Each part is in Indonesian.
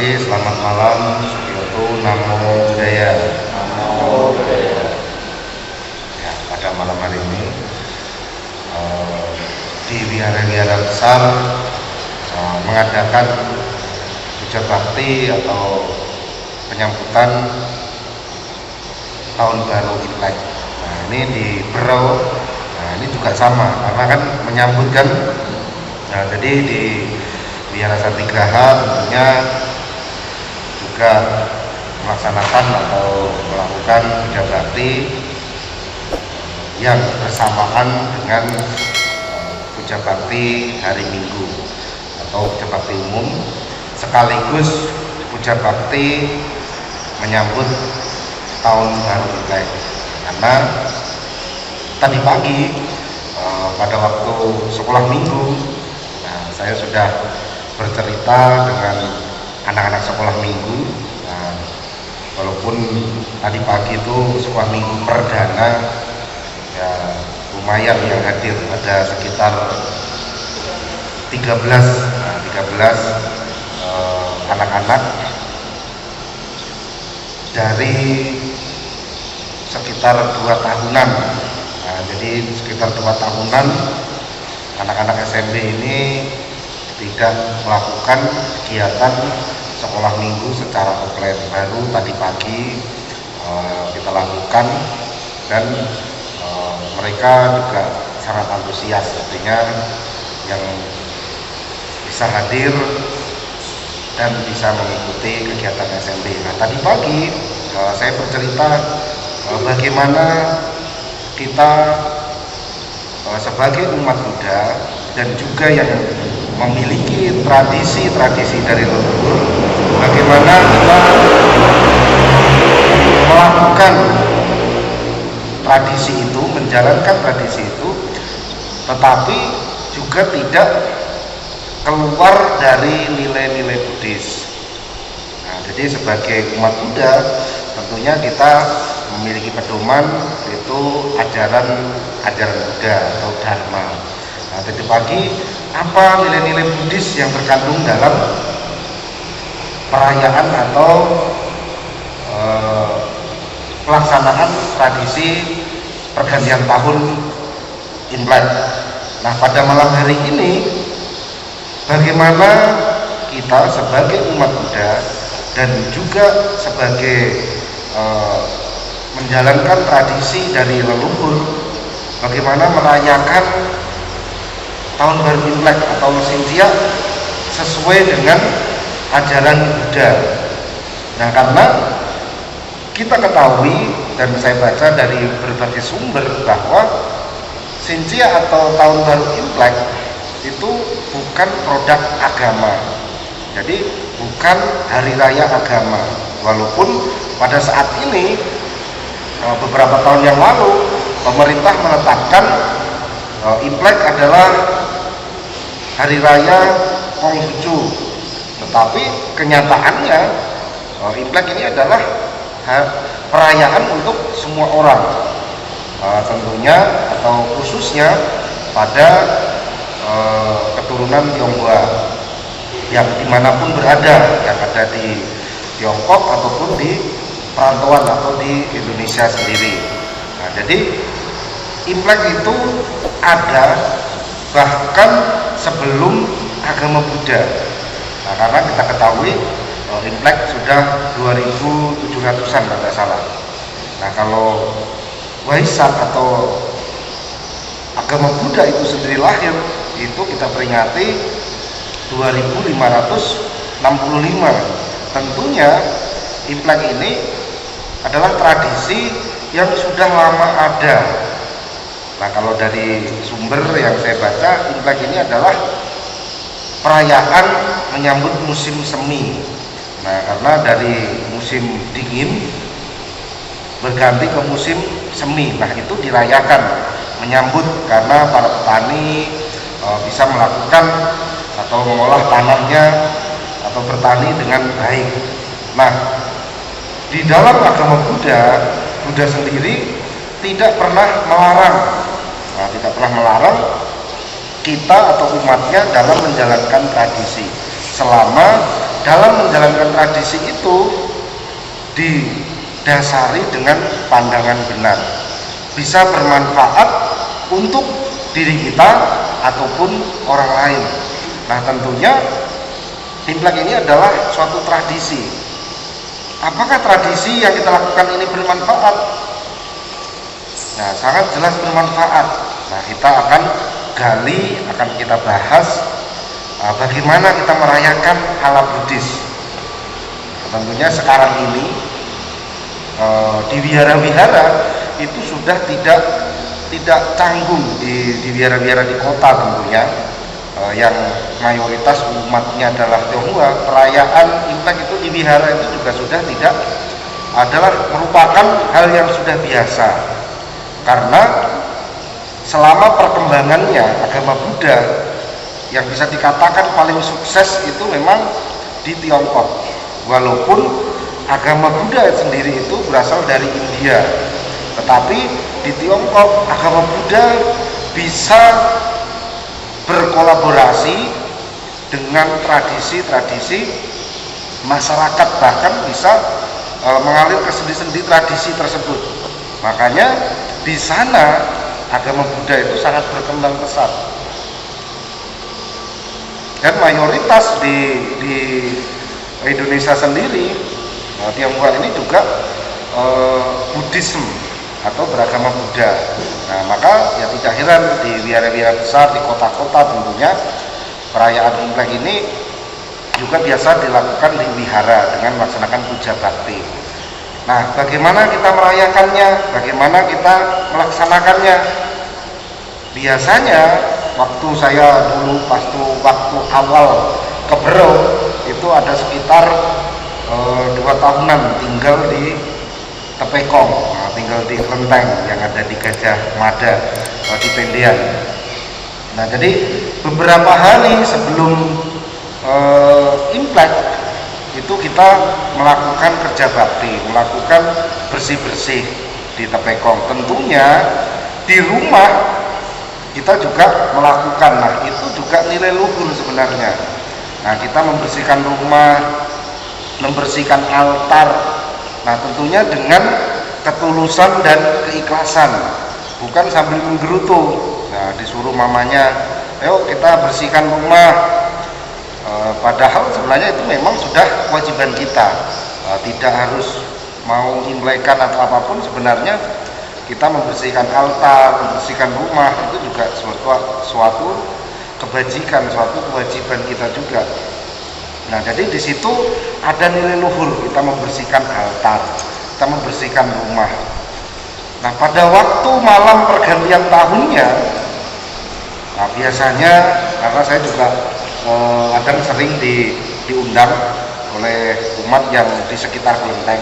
kasih, selamat malam. Yaitu Namo Buddhaya. Namo Buddhaya. Ya, pada malam hari ini di wihara-wihara besar mengadakan puja bakti atau penyambutan tahun baru Imlek. Nah, ini di Berau. Nah, ini juga sama karena kan menyambut kan. Nah, jadi di Wihara Santigraha tentunya juga melaksanakan atau melakukan puja bakti yang bersamaan dengan puja bakti hari Minggu atau puja bakti umum, sekaligus puja bakti menyambut tahun baru Imlek. Karena tadi pagi pada waktu sekolah minggu, saya sudah bercerita dengan anak-anak sekolah minggu. Walaupun tadi pagi itu sekolah minggu perdana, ya lumayan yang hadir, ada sekitar 13 anak-anak dari sekitar 2 tahunan. Jadi sekitar 2 tahunan anak-anak SMP ini tidak melakukan kegiatan sekolah minggu secara offline. Baru tadi pagi kita lakukan, dan mereka juga sangat antusias, artinya yang bisa hadir dan bisa mengikuti kegiatan SMP. Nah, tadi pagi saya bercerita bagaimana kita sebagai umat Buddha dan juga yang memiliki tradisi-tradisi dari leluhur, bagaimana kita melakukan tradisi itu, menjalankan tradisi itu, tetapi juga tidak keluar dari nilai-nilai Buddhis. Nah, jadi sebagai umat Buddha tentunya kita memiliki pedoman, itu ajaran Buddha atau Dharma. Nah, tadi pagi apa nilai-nilai Buddhis yang terkandung dalam perayaan atau pelaksanaan tradisi pergantian tahun Imlek. Nah, pada malam hari ini bagaimana kita sebagai umat Buddha dan juga sebagai menjalankan tradisi dari leluhur, bagaimana merayakan tahun baru Imlek atau Xinjia sesuai dengan ajaran Buddha. Nah, karena kita ketahui dan saya baca dari berbagai sumber bahwa Xinjia atau tahun baru Imlek itu bukan produk agama, jadi bukan hari raya agama. Walaupun pada saat ini beberapa tahun yang lalu pemerintah menetapkan Imlek adalah hari raya Konghucu, tetapi kenyataannya Imlek ini adalah perayaan untuk semua orang, tentunya atau khususnya pada keturunan Tionghoa yang dimanapun berada, yang ada di Tiongkok ataupun di perantauan atau di Indonesia sendiri. Nah, jadi Imlek itu ada bahkan sebelum agama Buddha. Nah, karena kita ketahui Imlek sudah 2700-an kalau tidak salah. Nah, kalau Waisak atau agama Buddha itu sendiri lahir, itu kita peringati 2565. Tentunya Imlek ini adalah tradisi yang sudah lama ada. Nah, kalau dari sumber yang saya baca, Imlek ini adalah perayaan menyambut musim semi. Nah, karena dari musim dingin berganti ke musim semi. Nah, itu dirayakan, menyambut karena para petani bisa melakukan atau mengolah tanahnya atau bertani dengan baik. Nah, di dalam agama Buddha sendiri tidak pernah melarang, kita atau umatnya dalam menjalankan tradisi selama dalam menjalankan tradisi itu didasari dengan pandangan benar, bisa bermanfaat untuk diri kita ataupun orang lain. Nah, tentunya Imlek ini adalah suatu tradisi. Apakah tradisi yang kita lakukan ini bermanfaat? Nah, sangat jelas bermanfaat. Nah, kita akan gali, akan kita bahas bagaimana kita merayakan ala Buddhis. Nah, tentunya sekarang ini di wihara-wihara itu sudah tidak canggung di wihara-wihara di kota tentunya, yang mayoritas umatnya adalah Tionghoa. Perayaan Imlek itu di wihara itu juga sudah tidak adalah merupakan hal yang sudah biasa, karena selama perkembangannya agama Buddha yang bisa dikatakan paling sukses itu memang di Tiongkok, walaupun agama Buddha sendiri itu berasal dari India, tetapi di Tiongkok agama Buddha bisa berkolaborasi dengan tradisi-tradisi masyarakat, bahkan bisa mengalir ke sendi-sendi tradisi tersebut. Makanya di sana agama Buddha itu sangat berkembang pesat, dan mayoritas di Indonesia sendiri, Tionghoa ini juga Buddhisme atau beragama Buddha. Nah, maka ya tidak heran di wihara-wihara besar di kota-kota tentunya perayaan Imlek ini juga biasa dilakukan di wihara dengan melaksanakan puja bakti. Nah, bagaimana kita merayakannya? Bagaimana kita melaksanakannya? Biasanya waktu saya dulu waktu awal ke Berau itu ada sekitar 2 tahunan tinggal di Tepekong, tinggal di Klenteng yang ada di Gajah Mada di Pendean. Nah, jadi beberapa hari sebelum Imlek itu kita melakukan kerja bakti, melakukan bersih-bersih di Tepekong. Tentunya di rumah kita juga melakukan. Nah, itu juga nilai luhur sebenarnya. Nah, kita membersihkan rumah, membersihkan altar. Nah, tentunya dengan ketulusan dan keikhlasan, bukan sambil menggerutu. Nah, disuruh mamanya, ayo kita bersihkan rumah. Padahal sebenarnya itu memang sudah kewajiban kita. Tidak harus mau imlekan atau apapun, sebenarnya kita membersihkan altar, membersihkan rumah itu juga suatu kebajikan, suatu kewajiban kita juga. Nah, jadi di situ ada nilai luhur, kita membersihkan altar, kita membersihkan rumah. Nah, pada waktu malam pergantian tahunnya, nah biasanya karena saya juga kadang sering diundang oleh umat yang di sekitar Kelenteng,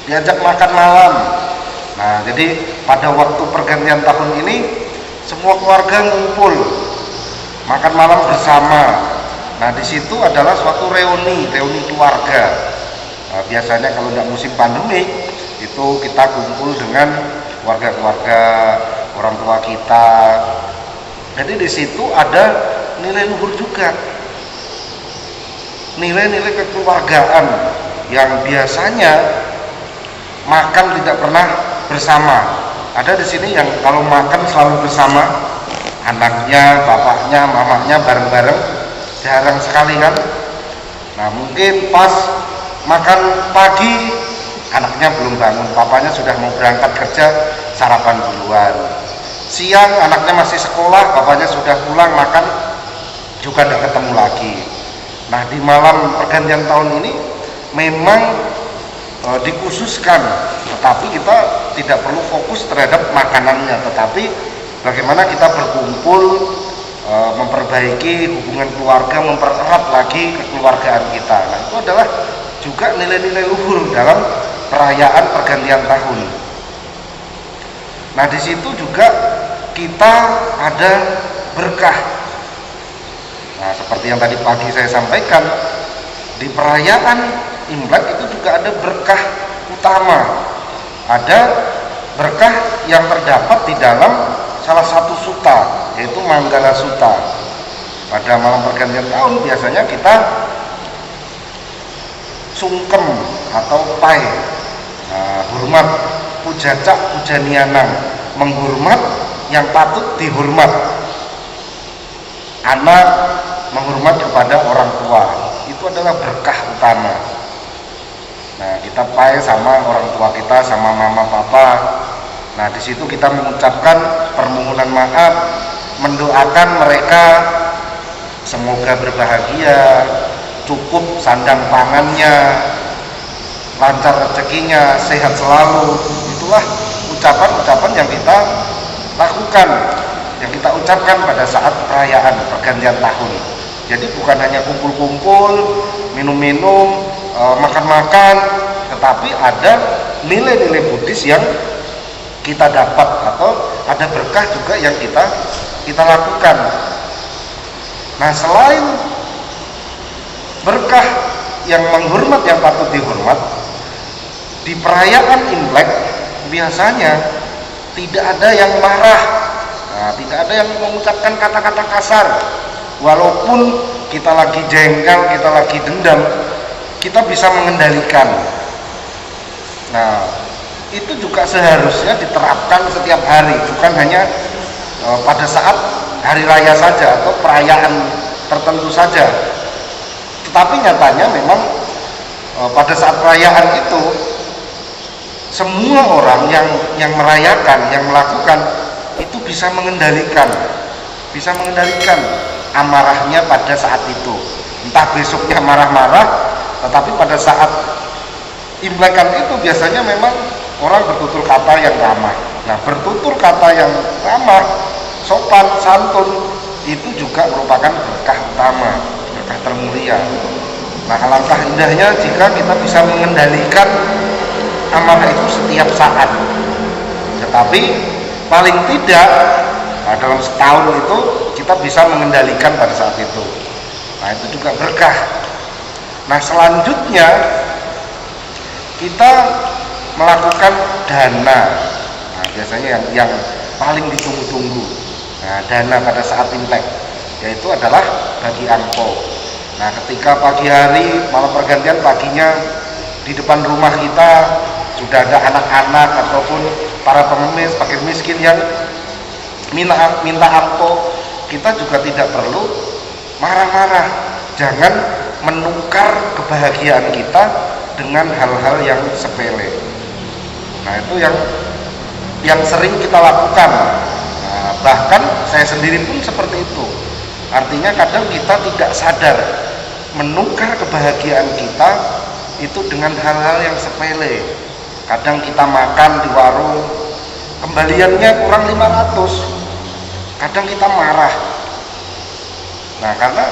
diajak makan malam. Nah, jadi pada waktu pergantian tahun ini semua keluarga ngumpul makan malam bersama. Nah, di situ adalah suatu reuni keluarga. Nah, biasanya kalau tidak musim pandemi itu kita kumpul dengan keluarga-keluarga orang tua kita. Jadi di situ ada nilai luhur juga, nilai-nilai kekeluargaan yang biasanya makan tidak pernah bersama. Ada di sini yang kalau makan selalu bersama, anaknya, bapaknya, mamanya bareng-bareng. Jarang sekali kan. Nah, mungkin pas makan pagi anaknya belum bangun, papanya sudah mau berangkat kerja, sarapan duluan. Siang anaknya masih sekolah, bapaknya sudah pulang makan, juga tidak ketemu lagi. Nah, di malam pergantian tahun ini memang dikhususkan, tetapi kita tidak perlu fokus terhadap makanannya, tetapi bagaimana kita berkumpul, memperbaiki hubungan keluarga, mempererat lagi kekeluargaan kita. Nah, itu adalah juga nilai-nilai luhur dalam perayaan pergantian tahun. Nah, di situ juga kita ada berkah. Nah, seperti yang tadi pagi saya sampaikan, di perayaan Imlek itu juga ada berkah utama. Ada berkah yang terdapat di dalam salah satu sutta, yaitu Manggala Sutta. Pada malam pergantian tahun biasanya kita sungkem atau pai, hormat, pujacak pujanianang, menghormat yang patut dihormat. Anak menghormat kepada orang tua, itu adalah berkah utama. Nah, kita pai sama orang tua kita, sama mama papa. Nah, di situ kita mengucapkan permohonan maaf, mendoakan mereka semoga berbahagia, cukup sandang pangannya, lancar rezekinya, sehat selalu. Itulah ucapan-ucapan yang kita lakukan, yang kita ucapkan pada saat perayaan pergantian tahun. Jadi bukan hanya kumpul-kumpul, minum-minum, makan-makan, tetapi ada nilai-nilai Buddhis yang kita dapat atau ada berkah juga yang kita lakukan. Nah, selain berkah yang menghormat yang patut dihormat, di perayaan Imlek biasanya tidak ada yang marah, tidak ada yang mengucapkan kata-kata kasar. Walaupun kita lagi jengkel, kita lagi dendam, kita bisa mengendalikan. Nah, itu juga seharusnya diterapkan setiap hari, bukan hanya pada saat hari raya saja atau perayaan tertentu saja. Tetapi nyatanya memang pada saat perayaan itu semua orang yang merayakan, yang melakukan itu bisa mengendalikan amarahnya pada saat itu. Entah besoknya marah-marah, tetapi pada saat Imlekan itu biasanya memang orang bertutur kata yang ramah. Nah, bertutur kata yang ramah, sopan, santun, itu juga merupakan berkah utama, berkah termulia. Nah, alangkah indahnya jika kita bisa mengendalikan amarah itu setiap saat. Tetapi paling tidak dalam setahun itu kita bisa mengendalikan pada saat itu. Nah, itu juga berkah. Nah, selanjutnya kita melakukan dana. Nah, biasanya yang paling ditunggu-tunggu. Nah, dana pada saat Imlek yaitu adalah bagi angpau. Nah, ketika pagi hari malam pergantian paginya di depan rumah kita sudah ada anak-anak ataupun para pengemis, fakir miskin yang minta angpau, kita juga tidak perlu marah-marah. Jangan menukar kebahagiaan kita dengan hal-hal yang sepele. Nah, itu yang sering kita lakukan. Nah, bahkan saya sendiri pun seperti itu. Artinya kadang kita tidak sadar menukar kebahagiaan kita itu dengan hal-hal yang sepele. Kadang kita makan di warung, kembaliannya kurang 500. Kadang kita marah. Nah, karena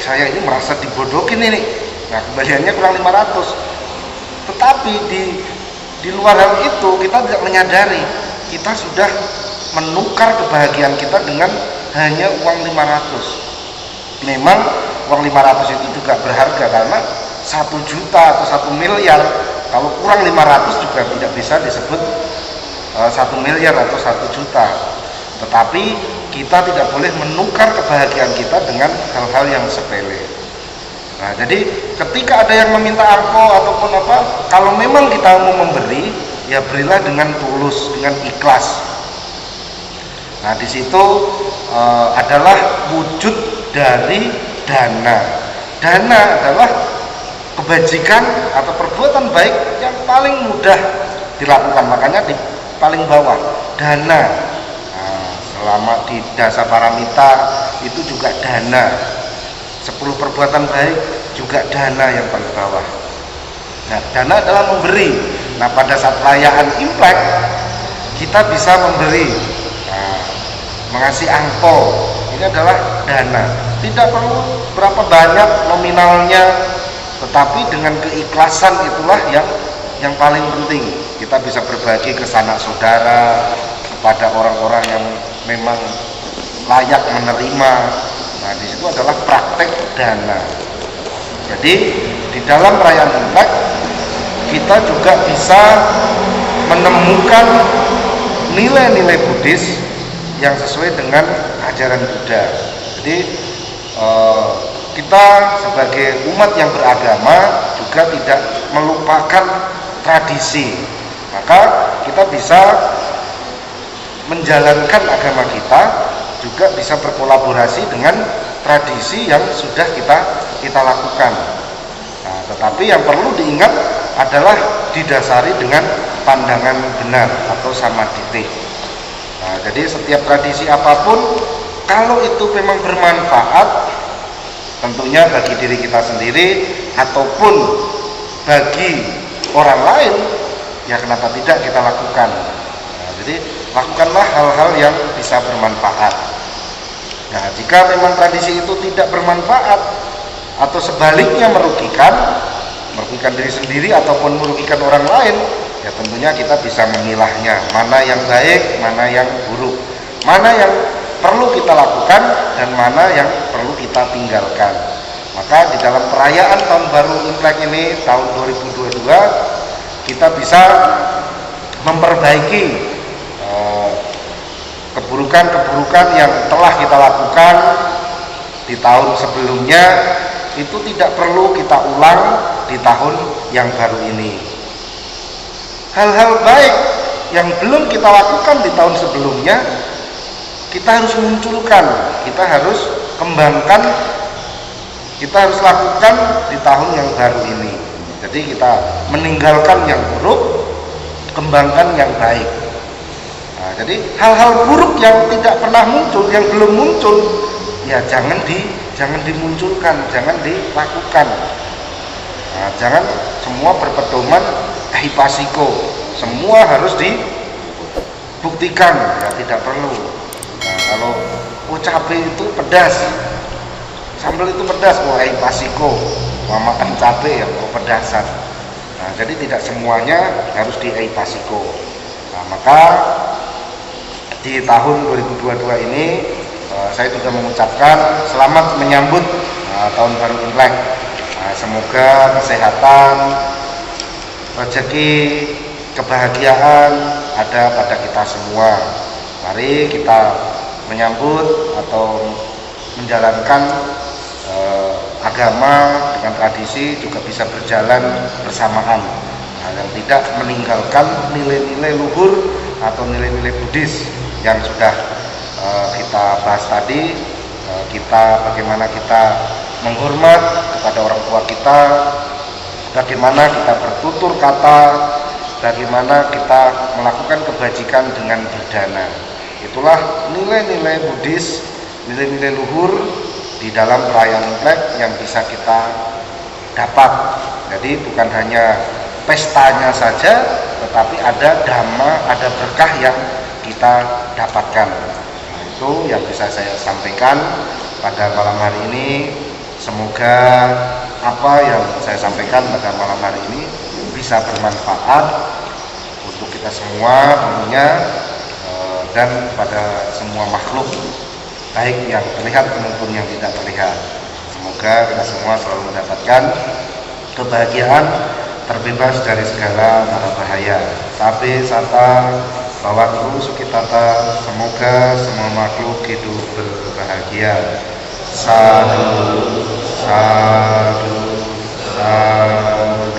saya ini merasa dibodohin ini. Nah, kembaliannya kurang 500. Tetapi di luar hal itu kita tidak menyadari kita sudah menukar kebahagiaan kita dengan hanya uang 500. Memang uang 500 itu juga berharga karena 1 juta atau 1 miliar, kalau kurang 500 juga tidak bisa disebut 1 miliar atau 1 juta. Tetapi kita tidak boleh menukar kebahagiaan kita dengan hal-hal yang sepele. Nah, jadi ketika ada yang meminta angpau ataupun apa, kalau memang kita mau memberi, ya berilah dengan tulus, dengan ikhlas. Nah, di situ adalah wujud dari dana. Dana adalah kebajikan atau perbuatan baik yang paling mudah dilakukan, makanya di paling bawah dana. Nah, selama di dasa paramita itu juga dana. 10 perbuatan baik juga dana yang paling bawah. Nah, dana adalah memberi. Nah, pada saat perayaan Imlek kita bisa memberi, mengasih angpau. Ini adalah dana. Tidak perlu berapa banyak nominalnya, tetapi dengan keikhlasan itulah yang paling penting. Kita bisa berbagi ke sanak saudara, kepada orang-orang yang memang layak menerima. Nah, di situ adalah praktek dana. Jadi di dalam perayaan Imlek kita juga bisa menemukan nilai-nilai Buddhis yang sesuai dengan ajaran Buddha. Jadi kita sebagai umat yang beragama juga juga tidak melupakan tradisi. Maka kita bisa menjalankan agama kita, juga bisa berkolaborasi dengan tradisi yang sudah kita lakukan. Nah, tetapi yang perlu diingat adalah didasari dengan pandangan benar atau sama titik. Nah, jadi setiap tradisi apapun, kalau itu memang bermanfaat, tentunya bagi diri kita sendiri ataupun bagi orang lain, ya kenapa tidak kita lakukan. Nah, jadi lakukanlah hal-hal yang bisa bermanfaat. Nah, jika memang tradisi itu tidak bermanfaat atau sebaliknya merugikan diri sendiri ataupun merugikan orang lain, ya tentunya kita bisa memilahnya, mana yang baik, mana yang buruk, mana yang perlu kita lakukan dan mana yang perlu kita tinggalkan. Maka di dalam perayaan tahun baru Imlek ini tahun 2022, kita bisa memperbaiki keburukan-keburukan yang telah kita lakukan di tahun sebelumnya, itu tidak perlu kita ulang di tahun yang baru ini. Hal-hal baik yang belum kita lakukan di tahun sebelumnya, kita harus munculkan, kita harus kembangkan, kita harus lakukan di tahun yang baru ini. Jadi kita meninggalkan yang buruk, kembangkan yang baik. Nah, jadi hal-hal buruk yang tidak pernah muncul, yang belum muncul, ya jangan dimunculkan, jangan dilakukan. Nah, jangan semua berpedoman hipasiko, semua harus dibuktikan, ya tidak perlu. Nah, kalau cabai itu pedas, sambal itu pedas, hipasiko, mau makan cabai ya pedasan. Nah, jadi tidak semuanya harus hipasiko. Nah, maka di tahun 2022 ini saya juga mengucapkan selamat menyambut tahun baru Imlek. Semoga kesehatan, rezeki, kebahagiaan ada pada kita semua. Mari kita menyambut atau menjalankan agama dengan tradisi juga bisa berjalan bersamaan, yang tidak meninggalkan nilai-nilai luhur atau nilai-nilai Buddhis yang sudah kita bahas tadi. Bagaimana kita menghormat kepada orang tua kita, bagaimana kita bertutur kata, bagaimana kita melakukan kebajikan dengan bidana. Itulah nilai-nilai Buddhis, nilai-nilai luhur di dalam perayaan Imlek yang bisa kita dapat. Jadi bukan hanya pestanya saja, tetapi ada dhamma, ada berkah yang kita dapatkan. Nah, itu yang bisa saya sampaikan pada malam hari ini. Semoga apa yang saya sampaikan pada malam hari ini bisa bermanfaat untuk kita semua tentunya, dan pada semua makhluk, baik yang terlihat maupun yang tidak terlihat. Semoga kita semua selalu mendapatkan kebahagiaan, terbebas dari segala mara bahaya. Sabe sata bawatu sukitata, semoga semua makhluk hidup berbahagia. Sadu, sadu, sadu.